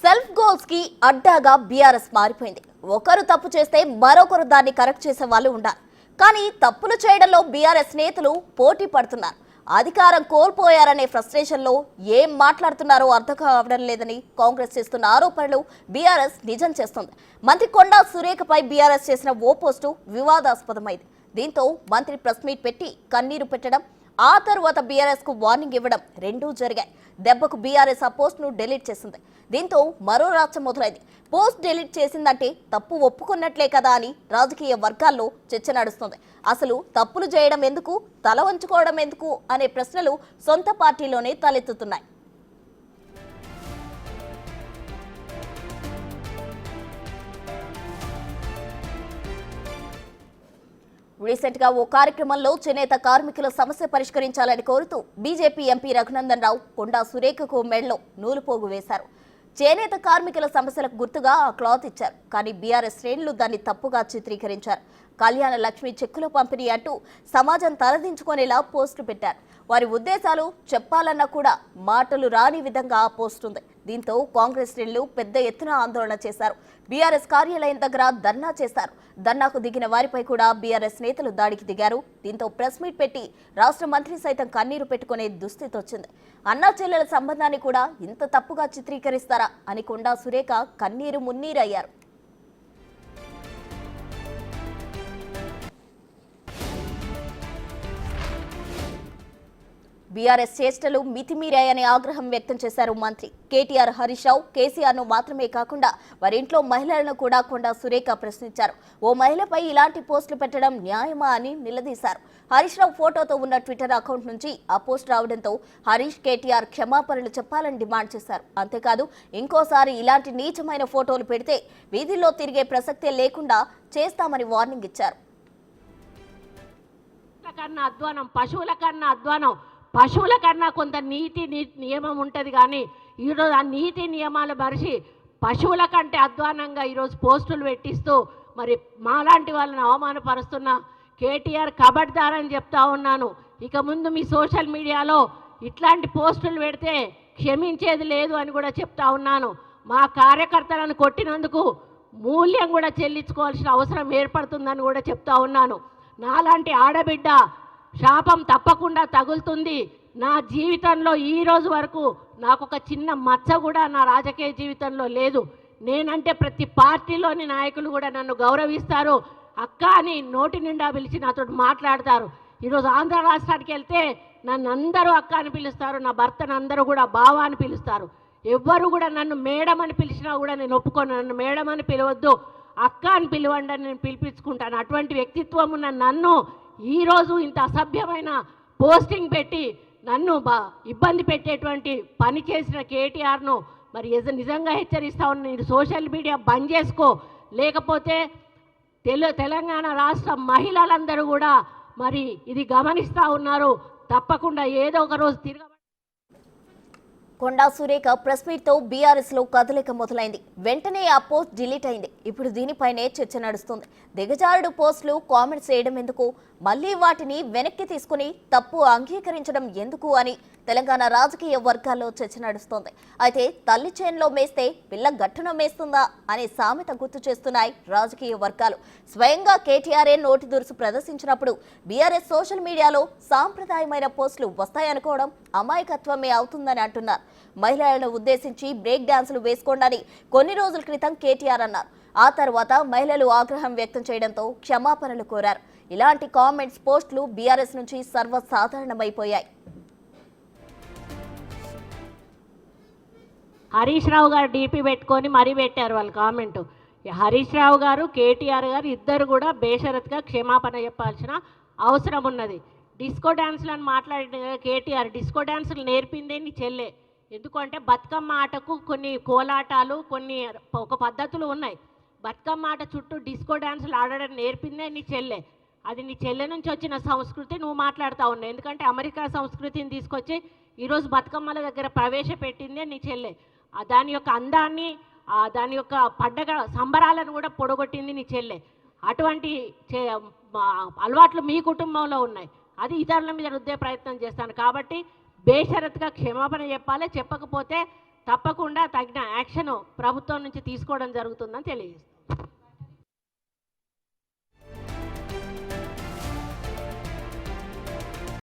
Self goals కి అడ్డాగా BRS మారిపోయింది. ఒకరు తప్పు చేస్తే మరొకరు దాన్ని కరెక్ట్ చేసే వాళ్ళు ఉండాలి. కానీ తప్పులు చేయడంలో బీఆర్ఎస్ నేతలు పోటీ పడుతున్నారు. అధికారం కోల్పోయారనే ఫ్రస్ట్రేషన్ లో ఏం మాట్లాడుతున్నారో అర్థం కావడం లేదని కాంగ్రెస్ చేస్తున్న ఆరోపణలు బీఆర్ఎస్ నిజం చేస్తుంది. మంత్రి కొండా సురేఖపై బీఆర్ఎస్ చేసిన ఓ పోస్టు వివాదాస్పదమైంది. దీంతో మంత్రి ప్రెస్ మీట్ పెట్టి కన్నీరు పెట్టడం, ఆ తర్వాత బీఆర్ఎస్ కు వార్నింగ్ ఇవ్వడం రెండూ జరిగాయి. దెబ్బకు బీఆర్ఎస్ ఆ పోస్ట్ ను డిలీట్ చేసింది. దీంతో మరో రాష్ట్రం మొదలైంది. పోస్ట్ డిలీట్ చేసిందంటే తప్పు ఒప్పుకున్నట్లే కదా అని రాజకీయ వర్గాల్లో చర్చ నడుస్తుంది. అసలు తప్పులు చేయడం ఎందుకు, తల వంచుకోవడం ఎందుకు అనే ప్రశ్నలు సొంత పార్టీలోనే తలెత్తుతున్నాయి. రీసెంట్ గా ఓ కార్యక్రమంలో చేనేత కార్మికుల సమస్య పరిష్కరించాలని కోరుతూ బీజేపీ ఎంపీ రఘునందన్ రావు కొండా సురేఖకు మెడలో నూలుపోగు వేశారు. చేనేత కార్మికుల సమస్యలకు గుర్తుగా ఆ క్లాత్ ఇచ్చారు. కానీ బీఆర్ఎస్ శ్రేణులు దాన్ని తప్పుగా చిత్రీకరించారు. కళ్యాణ లక్ష్మి చెక్కుల పంపిణీ అంటూ సమాజం తలదించుకునేలా పోస్టు పెట్టారు. వారి ఉద్దేశాలు చెప్పాలన్నా కూడా మాటలు రాని విధంగా ఆ పోస్ట్ ఉంది. దీంతో కాంగ్రెస్ శ్రేణులు పెద్ద ఎత్తున ఆందోళన చేశారు. బీఆర్ఎస్ కార్యాలయం దగ్గర ధర్నా చేశారు. ధర్నాకు దిగిన వారిపై కూడా బీఆర్ఎస్ నేతలు దాడికి దిగారు. దీంతో ప్రెస్ మీట్ పెట్టి రాష్ట్ర మంత్రి సైతం కన్నీరు పెట్టుకునే దుస్థితి వచ్చింది. అన్నా చెల్లెల సంబంధాన్ని కూడా ఇంత తప్పుగా చిత్రీకరిస్తారా అని కొండా సురేఖ కన్నీరు మున్నీరు అయ్యారు. బీఆర్ఎస్ చేష్టలు మితిమీరాయని ఆగ్రహం వ్యక్తం చేశారు మంత్రి. కేటీఆర్, హరీష్ రావు, కేసీఆర్ ను మాత్రమే కాకుండా వారి ఇంట్లో మహిళలను కూడా కొండా సురేఖ ప్రశ్నించారు. ఓ మహిళపై ఇలాంటి పోస్టులు పెట్టడం న్యాయమా అని నిలదీశారు. హరీష్ రావు ఫోటోతో ఉన్న ట్విట్టర్ అకౌంట్ నుంచి ఆ పోస్ట్ రావడంతో హరీష్, కేటీఆర్ క్షమాపణలు చెప్పాలని డిమాండ్ చేశారు. అంతేకాదు ఇంకోసారి ఇలాంటి నీచమైన ఫోటోలు పెడితే వీధుల్లో తిరిగే ప్రసక్తే లేకుండా చేస్తామని వార్నింగ్ ఇచ్చారు. పశువుల కన్నా కొంత నీతి నియమం ఉంటుంది. కానీ ఈరోజు ఆ నీతి నియమాలు మరిచి పశువుల కంటే అధ్వానంగా ఈరోజు పోస్టులు పెట్టిస్తూ మరి మాలాంటి వాళ్ళని అవమానపరుస్తున్న కేటీఆర్ కబడ్దారని చెప్తా ఉన్నాను. ఇక ముందు మీ సోషల్ మీడియాలో ఇట్లాంటి పోస్టులు పెడితే క్షమించేది లేదు అని కూడా చెప్తా ఉన్నాను. మా కార్యకర్తలను కొట్టినందుకు మూల్యం కూడా చెల్లించుకోవాల్సిన అవసరం ఏర్పడుతుందని కూడా చెప్తా ఉన్నాను. నాలాంటి ఆడబిడ్డ శాపం తప్పకుండా తగులుతుంది. నా జీవితంలో ఈ రోజు వరకు నాకు ఒక చిన్న మచ్చ కూడా నా రాజకీయ జీవితంలో లేదు. నేనంటే ప్రతి పార్టీలోని నాయకులు కూడా నన్ను గౌరవిస్తారు. అక్క అని నోటి నిండా పిలిచి నాతో మాట్లాడతారు. ఈరోజు ఆంధ్ర రాష్ట్రానికి వెళ్తే నన్ను అందరూ అక్క అని పిలుస్తారు. నా భర్తను అందరూ కూడా బావ అని పిలుస్తారు. ఎవ్వరు కూడా నన్ను మేడం అని పిలిచినా కూడా నేను ఒప్పుకోను. నన్ను మేడం అని పిలవద్దు, అక్క అని పిలవండి అని నేను పిలిపించుకుంటాను. అటువంటి వ్యక్తిత్వం ఉన్న నన్ను ఈరోజు ఇంత అసభ్యమైన పోస్టింగ్ పెట్టి నన్ను ఇబ్బంది పెట్టేటువంటి పని చేసిన కేటీఆర్ను మరి నిజంగా హెచ్చరిస్తా ఉన్నా. నేను సోషల్ మీడియా బంద్ చేసుకో, లేకపోతే తెలంగాణ రాష్ట్ర మహిళలందరూ కూడా మరి ఇది గమనిస్తూ ఉన్నారు. తప్పకుండా ఏదో ఒక రోజు కొండా సురేఖ ప్రెస్ మీట్ తో బీఆర్ఎస్ లో కదలిక మొదలైంది. వెంటనే ఆ పోస్ట్ డిలీట్ అయింది. ఇప్పుడు దీనిపైనే చర్చ నడుస్తుంది. దిగజారుడు పోస్టులు కామెంట్స్ చేయడం ఎందుకు, మళ్లీ వాటిని వెనక్కి తీసుకుని తప్పు అంగీకరించడం ఎందుకు అని తెలంగాణ రాజకీయ వర్గాల్లో చర్చ నడుస్తోంది. అయితే తల్లి చేనులో మేస్తే పిల్ల గట్టున మేస్తుందా అనే సామెత గుర్తు చేస్తున్నాయి రాజకీయ వర్గాలు. స్వయంగా కేటీఆర్ఏ నోటి దురుసు ప్రదర్శించినప్పుడు బీఆర్ఎస్ సోషల్ మీడియాలో సాంప్రదాయమైన పోస్టులు వస్తాయనుకోవడం అమాయకత్వమే అవుతుందని అంటున్నారు. మహిళలను ఉద్దేశించి బ్రేక్ డాన్సులు వేసుకోండి కొన్ని రోజుల క్రితం కేటీఆర్ అన్నారు. ఆ తర్వాత మహిళలు ఆగ్రహం వ్యక్తం చేయడంతో క్షమాపణలు కోరారు. ఇలాంటి కామెంట్స్, పోస్టులు బీఆర్ఎస్ నుంచి సర్వసాధారణమైపోయాయి. హరీష్ రావు గారు డీపీ పెట్టుకొని మరీ పెట్టారు వాళ్ళు కామెంటు. హరీష్ రావు గారు, కేటీఆర్ గారు ఇద్దరు కూడా బేషరత్గా క్షమాపణ చెప్పాల్సిన అవసరం ఉన్నది. డిస్కో డ్యాన్సులను మాట్లాడిన కేటీఆర్, డిస్కో డ్యాన్సులు నేర్పిందే నీ చెల్లె. ఎందుకంటే బతుకమ్మ ఆటకు కొన్ని కోలాటాలు, కొన్ని ఒక పద్ధతులు ఉన్నాయి. బతుకమ్మ ఆట చుట్టూ డిస్కో డ్యాన్సులు ఆడడం నేర్పిందే నీ చెల్లె. అది నీ చెల్లె నుంచి వచ్చిన సంస్కృతి నువ్వు మాట్లాడుతూ ఉన్నావు. ఎందుకంటే అమెరికా సంస్కృతిని తీసుకొచ్చి ఈరోజు బతుకమ్మల దగ్గర ప్రవేశపెట్టిందే నీ చెల్లె. దాని యొక్క అందాన్ని, దాని యొక్క పండగ సంబరాలను కూడా పొడగొట్టింది నీ చెల్లె. అటువంటి అలవాట్లు మీ కుటుంబంలో ఉన్నాయి. అది ఇతరుల మీద రుద్దే ప్రయత్నం చేస్తాను. కాబట్టి బేషరత్గా క్షమాపణ చెప్పాలి. చెప్పకపోతే తప్పకుండా తగిన యాక్షన్ ప్రభుత్వం నుంచి తీసుకోవడం జరుగుతుందని తెలియజేస్తుంది.